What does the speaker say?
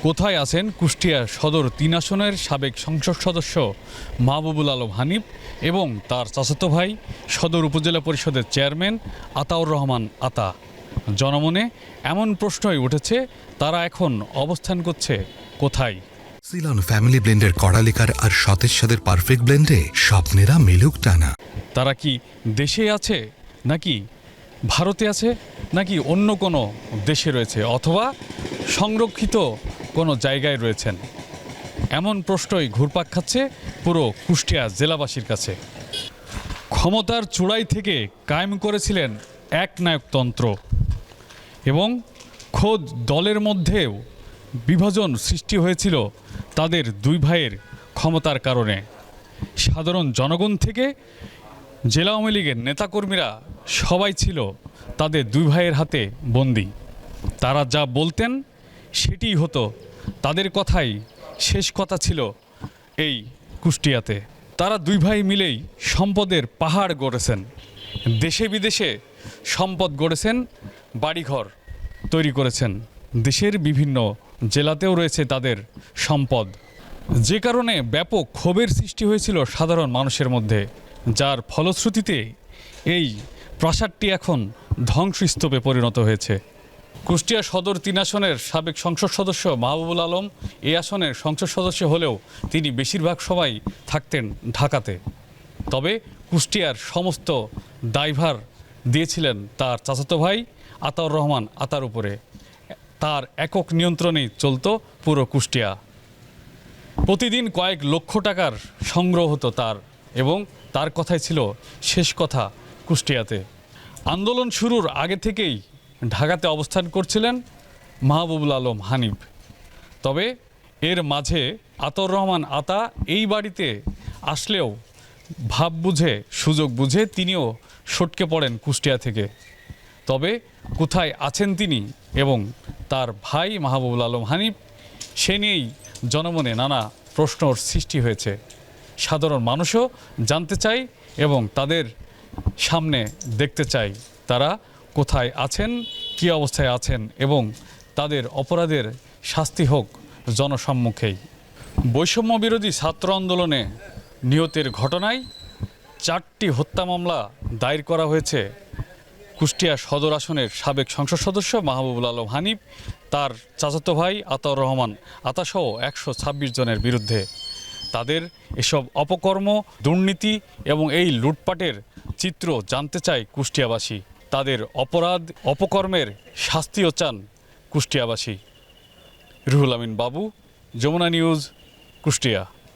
কোথায় আছেন কুষ্টিয়া সদর ৩ আসনের সাবেক সংসদ সদস্য মাহবুবুল আলম হানিফ এবং তার চাচাতো ভাই সদর উপজেলা পরিষদের চেয়ারম্যান আতাউর রহমান আতা? জনমনে এমন প্রশ্নই উঠেছে, তারা এখন অবস্থান করছে কোথায়? সিলন ফ্যামিলি ব্লেন্ডের কড়ালিকার আর সতেজ স্বাদের পারফেক্ট ব্লেন্ডে স্বপ্নেরা মেলুক টানা। তারা কি দেশে আছে, নাকি ভারতে আছে, নাকি অন্য কোনো দেশে রয়েছে, অথবা সংরক্ষিত কোনো জায়গায় রয়েছেন? এমন প্রশ্নই ঘুরপাক খাচ্ছে পুরো কুষ্টিয়া জেলাবাসীর কাছে। ক্ষমতার চূড়াই থেকে কায়েম করেছিলেন একনায়কতন্ত্র এবং খোদ দলের মধ্যেও বিভাজন সৃষ্টি হয়েছিল তাদের দুই ভাইয়ের ক্ষমতার কারণে। সাধারণ জনগণ থেকে জেলা আওয়ামী লীগের নেতাকর্মীরা সবাই ছিল তাদের দুই ভাইয়ের হাতে বন্দী। তারা যা বলতেন সেটিই হতো, তাদের কথাই শেষ কথা ছিল এই কুষ্টিয়াতে। তারা দুই ভাই মিলেই সম্পদের পাহাড় গড়েছেন, দেশে বিদেশে সম্পদ গড়েছেন, বাড়িঘর তৈরি করেছেন, দেশের বিভিন্ন জেলাতেও রয়েছে তাদের সম্পদ, যে কারণে ব্যাপক ক্ষোভের সৃষ্টি হয়েছিল সাধারণ মানুষের মধ্যে, যার ফলশ্রুতিতে এই প্রাসাদটি এখন ধ্বংসস্তূপে পরিণত হয়েছে। কুষ্টিয়া সদর ৩ আসনের সাবেক সংসদ সদস্য মাহবুবুল আলম এই আসনের সংসদ সদস্য হলেও তিনি বেশিরভাগ সময় থাকতেন ঢাকাতে। তবে কুষ্টিয়ার সমস্ত দায়ভার দিয়েছিলেন তার চাচাতো ভাই আতাউর রহমান আতার উপরে। তার একক নিয়ন্ত্রণেই চলতো পুরো কুষ্টিয়া। প্রতিদিন কয়েক লক্ষ টাকার সংগ্রহ হতো তার, এবং তার কথাই ছিল শেষ কথা কুষ্টিয়াতে। আন্দোলন শুরুর আগে থেকেই ঢাকাতে অবস্থান করছিলেন মাহবুবুল আলম হানিফ। তবে এর মাঝে আতাউর রহমান আতা এই বাড়িতে আসলেও ভাব বুঝে সুযোগ বুঝে তিনিও সটকে পড়েন কুষ্টিয়া থেকে। তবে কোথায় আছেন তিনি এবং তার ভাই মাহবুবুল আলম হানিফ, সে নিয়েই জনমনে নানা প্রশ্নর সৃষ্টি হয়েছে। সাধারণ মানুষও জানতে চায় এবং তাদের সামনে দেখতে চায় তারা কোথায় আছেন, কী অবস্থায় আছেন, এবং তাদের অপরাধের শাস্তি হোক জনসম্মুখেই। বৈষম্য বিরোধী ছাত্র আন্দোলনে নিহতের ঘটনায় 4টি হত্যা মামলা দায়ের করা হয়েছে কুষ্টিয়া সদর আসনের সাবেক সংসদ সদস্য মাহবুবুল আলম হানিফ, তার চাচাতো ভাই আতাউর রহমান আতাসহ 126 জনের বিরুদ্ধে। তাদের এসব অপকর্ম, দুর্নীতি এবং এই লুটপাটের চিত্র জানতে চায় কুষ্টিয়াবাসী। তাদের অপরাধ, অপকর্মের শাস্তিও চান কুষ্টিয়াবাসী। রুহুল আমিন বাবু, যমুনা নিউজ, কুষ্টিয়া।